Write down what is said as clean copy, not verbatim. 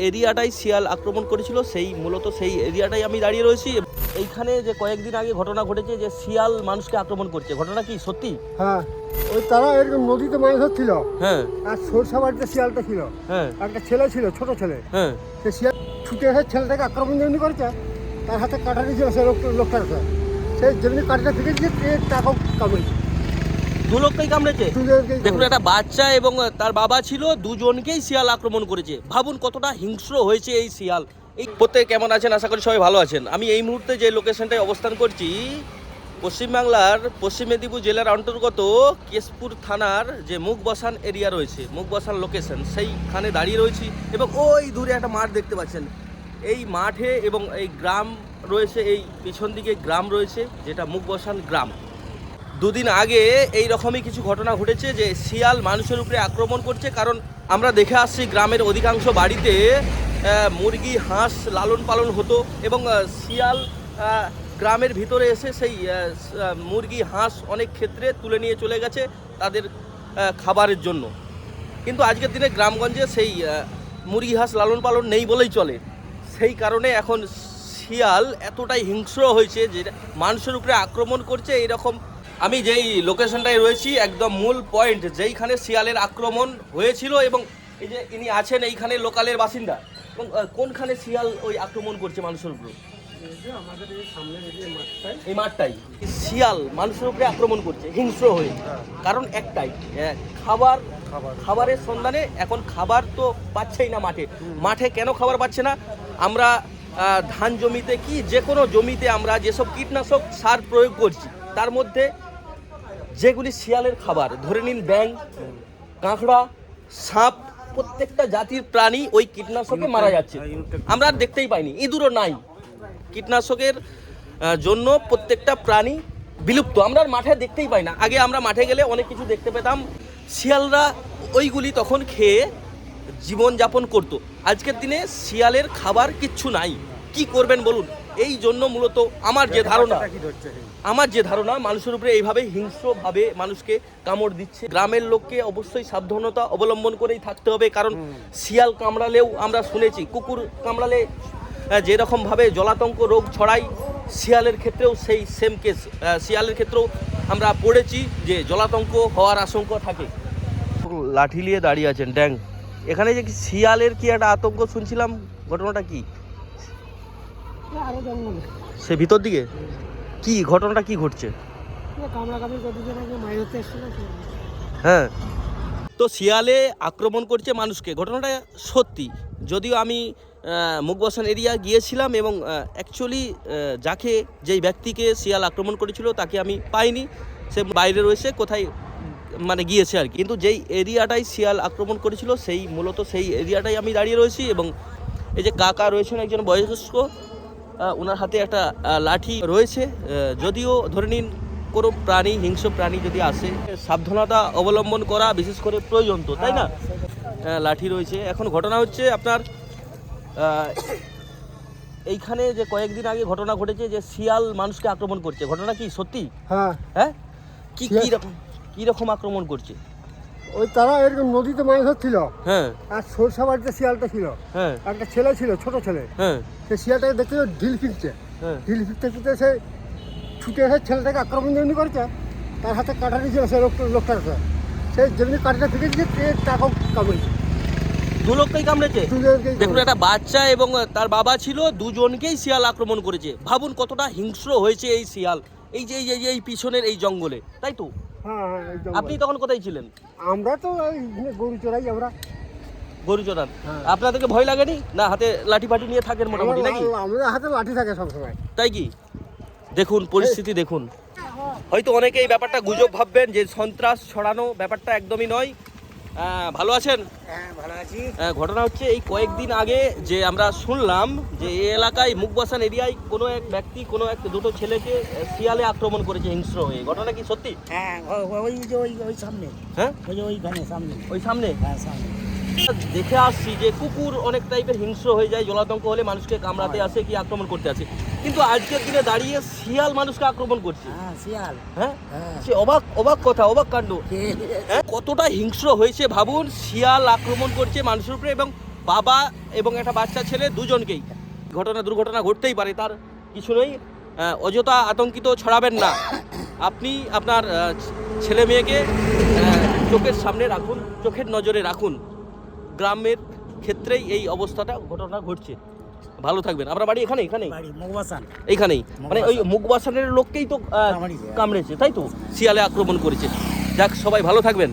এরিয়াটাই শিয়াল আক্রমণ করেছিল, মূলত সেই এরিয়াটাই আমি দাঁড়িয়ে রয়েছি। এইখানে যে কয়েকদিন আগে ঘটনা ঘটেছে যে শিয়াল মানুষকে আক্রমণ করছে, ঘটনা কি সত্যি? হ্যাঁ, ওই তারা এরকম নদীতে মাছ ধরছিল। হ্যাঁ, আর সরষা বাড়িতে শিয়ালটা ছিল। হ্যাঁ, একটা ছেলে ছিল, ছোট ছেলে। হ্যাঁ, সে শিয়াল ছুটে এসে ছেলেটাকে আক্রমণ যেমনি করেছে, তার হাতে কাটারি ছিল সে লোকটার কাছে। সে যেমনি কাঠিটা ফেঁকে দিয়েছে, তাকেও কামড়েছে। দু লোককেই কামড়েছে। দুজনকেই দেখুন, একটা বাচ্চা এবং তার বাবা ছিল, দুজনকেই শিয়াল আক্রমণ করেছে। ভাবুন কতটা হিংস্র হয়েছে এই শিয়াল। এই প্রত্যেকে কেমন আছেন? আশা করি সবাই ভালো আছেন। আমি এই মুহূর্তে যে লোকেশনটায় অবস্থান করছি, পশ্চিমবাংলার পশ্চিম মেদিনীপুর জেলার অন্তর্গত কেশপুর থানার যে মুখবসান এরিয়া রয়েছে, মুখবসান লোকেশন, সেইখানে দাঁড়িয়ে রয়েছি। এবং ওই দূরে একটা মাঠ দেখতে পাচ্ছেন। এই মাঠে এবং এই গ্রাম রয়েছে, এই পিছন দিকে গ্রাম রয়েছে, যেটা মুখবসান গ্রাম। দুদিন আগে এই রকমই কিছু ঘটনা ঘটেছে যে শিয়াল মানুষের উপরে আক্রমণ করছে। কারণ আমরা দেখে আসছি গ্রামের অধিকাংশ বাড়িতে মুরগি হাঁস লালন পালন হতো এবং শিয়াল গ্রামের ভিতরে এসে সেই মুরগি হাঁস অনেক ক্ষেত্রে তুলে নিয়ে চলে গেছে তাদের খাবারের জন্য। কিন্তু আজকের দিনে গ্রামগঞ্জে সেই মুরগি হাঁস লালন পালন নেই বলেই চলে। সেই কারণে এখন শিয়াল এতটাই হিংস্র হয়েছে যে মানুষের উপরে আক্রমণ করছে। এইরকম আমি যেই লোকেশনটায় রয়েছি, একদম মূল পয়েন্ট যেইখানে শিয়ালের আক্রমণ হয়েছিল, এবং এই যে ইনি আছেন এইখানে লোকালের বাসিন্দা। এবং কোনখানে শিয়াল ওই আক্রমণ করছে মানুষের উপরে? আমাদের এই সামনের এই মাঠটাই শিয়াল মানুষের উপরে আক্রমণ করছে হিংস্র হয়ে। কারণ একটাই, খাবারের সন্ধানে। এখন খাবার তো পাচ্ছেই না মাঠে কেন খাবার পাচ্ছে না? আমরা ধান জমিতে কি যে কোনো জমিতে আমরা যেসব কীটনাশক সার প্রয়োগ করছি, তার মধ্যে যেগুলি শিয়ালের খাবার, ধরে নিন ব্যাঙ, কাঁকড়া, সাপ, প্রত্যেকটা জাতির প্রাণী ওই কীটনাশকে মারা যাচ্ছে। আমরা আর দেখতেই পাইনি, ইঁদুরও নাই। কীটনাশকের জন্য প্রত্যেকটা প্রাণী বিলুপ্ত, আমরা আর মাঠে দেখতেই পাই না। আগে আমরা মাঠে গেলে অনেক কিছু দেখতে পেতাম, শিয়ালরা ওইগুলি তখন খেয়ে জীবনযাপন করতো। আজকের দিনে শিয়ালের খাবার কিচ্ছু নাই, কি করবেন বলুন? এই জন্য মূলত আমার যে ধারণা মানুষের উপরে এইভাবে হিংস্রভাবে মানুষকে কামড় দিচ্ছে। গ্রামের লোককে অবশ্যই সাবধানতা অবলম্বন করেই থাকতে হবে। কারণ শিয়াল কামড়ালেও আমরা শুনেছি, কুকুর কামড়ালে যেরকমভাবে জলাতঙ্ক রোগ ছড়ায়, শিয়ালের ক্ষেত্রেও সেই সেম কেস। শিয়ালের ক্ষেত্রেও আমরা পড়েছি যে জলাতঙ্ক হওয়ার আশঙ্কা থাকে। লাঠি নিয়ে দাঁড়িয়ে আছেন ড্যাং। এখানে যে শিয়ালের কি একটা আতঙ্ক শুনছিলাম, ঘটনাটা কি? সে ভিতর দিকে কি ঘটনাটা কি ঘটছে? হ্যাঁ, তো শিয়ালে আক্রমণ করছে মানুষকে, ঘটনাটা সত্যি। যদিও আমি মুখবসান এরিয়া গিয়েছিলাম এবং অ্যাকচুয়ালি যেই ব্যক্তিকে শিয়াল আক্রমণ করেছিল তাকে আমি পাইনি। সে বাইরে রয়েছে, কোথায় মানে গিয়েছে আর কি। কিন্তু যেই এরিয়াটাই শিয়াল আক্রমণ করেছিল মূলত সেই এরিয়াটাই আমি দাঁড়িয়ে রয়েছি। এবং এই যে কাকা রয়েছেন একজন বয়স্ক, ওনার হাতে একটা লাঠি রয়েছে। যদিও ধরে নিন কোনো প্রাণী, হিংস্র প্রাণী যদি আসে, সাবধানতা অবলম্বন করা বিশেষ করে প্রয়োজন, তো তাই না? লাঠি রয়েছে। এখন ঘটনা হচ্ছে আপনার এইখানে যে কয়েকদিন আগে ঘটনা ঘটেছে যে শিয়াল মানুষকে আক্রমণ করছে, ঘটনা কি সত্যি? হ্যাঁ, হ্যাঁ, কি রকম আক্রমণ করছে? ওই তারা এরকম নদীতে মাছ ধরছিল। হ্যাঁ, আর সরষা বাড়িতে শিয়ালটা ছিল। হ্যাঁ, একটা ছেলে ছিল, ছোট ছেলে। হ্যাঁ, সে শিয়ালটাকে দেখতে ঢিল ফিরছে। হ্যাঁ, ঢিল ফিরতে সে ছুটে এসে ছেলেটাকে আক্রমণ যেমনি করেছে, তার হাতে কাটারি ছিল সে লোকটার কাছে। সে যেমনি কাঠিটা ফেঁকে দিয়েছে, তাকেও কামড়েছে। দু লোককেই কামড়েছে। দুজনকেই দেখুন, একটা বাচ্চা এবং তার বাবা ছিল, দুজনকেই শিয়াল আক্রমণ করেছে। ভাবুন কতটা হিংস্র হয়েছে এই শিয়াল। এই পিছনের এই জঙ্গলে, তাই তো? হ্যাঁ, আপনি তখন কোথায় ছিলেন? আমরা তো গরু চড়াই। গরু চড়ান। হ্যাঁ। আপনাদেরকে ভয় লাগেনি না? হাতে লাঠি ফাটি নিয়ে থাকেন মোটামুটি নাকি? আমাদের হাতে লাঠি থাকে সবসময়। তাই কি? দেখুন পরিস্থিতি দেখুন। হয়তো অনেকে এই ব্যাপারটা গুজব ভাববেন যে সন্ত্রাস ছড়ানো, ব্যাপারটা একদমই নয়। ভালো আছেন? হ্যাঁ, ভালো আছি। ঘটনা হচ্ছে এই কয়েকদিন আগে যে আমরা শুনলাম যে এই এলাকায় মুখবসান এরিয়ায় কোনো এক ব্যক্তি দুটো ছেলেকে শিয়ালে আক্রমণ করেছে হিংস্র হয়ে, ঘটনা কি সত্যি? হ্যাঁ, ওই সামনে। হ্যাঁ, ওইখানে সামনে। ওই সামনে হ্যাঁ, সামনে। দেখে আসছি যে কুকুর অনেক টাইপের হিংস্র হয়ে যায়, জলাতঙ্ক হলে মানুষকে কামড়াতে আসে কি আক্রমণ করতে আসে। কিন্তু আজকের দিনে দাঁড়িয়ে শিয়াল মানুষকে আক্রমণ করছে। হ্যাঁ, শিয়াল। হ্যাঁ, হ্যাঁ। সে অবাক কথা, অবাক কাণ্ড। হ্যাঁ, কতটা হিংস্র হয়েছে ভাবুন। শিয়াল আক্রমণ করছে মানুষের উপরে এবং বাবা এবং একটা বাচ্চা ছেলে দুজনকেই দুর্ঘটনা ঘটতেই পারে, তার কিছু নেই। অযথা আতঙ্কিত ছড়াবেন না। আপনি আপনার ছেলে মেয়েকে চোখের সামনে রাখুন, চোখের নজরে রাখুন। গ্রামের ক্ষেত্রেই এই ঘটনা ঘটছে। ভালো থাকবেন। আপনার বাড়ি এখানে বাড়ি মগবাসান। এইখানেই, মানে ওই মুখবাসানের লোককেই তো কামড়েছে। কামড়েছে, তাই তো? শিয়ালে আক্রমণ করেছে। যাক, সবাই ভালো থাকবেন।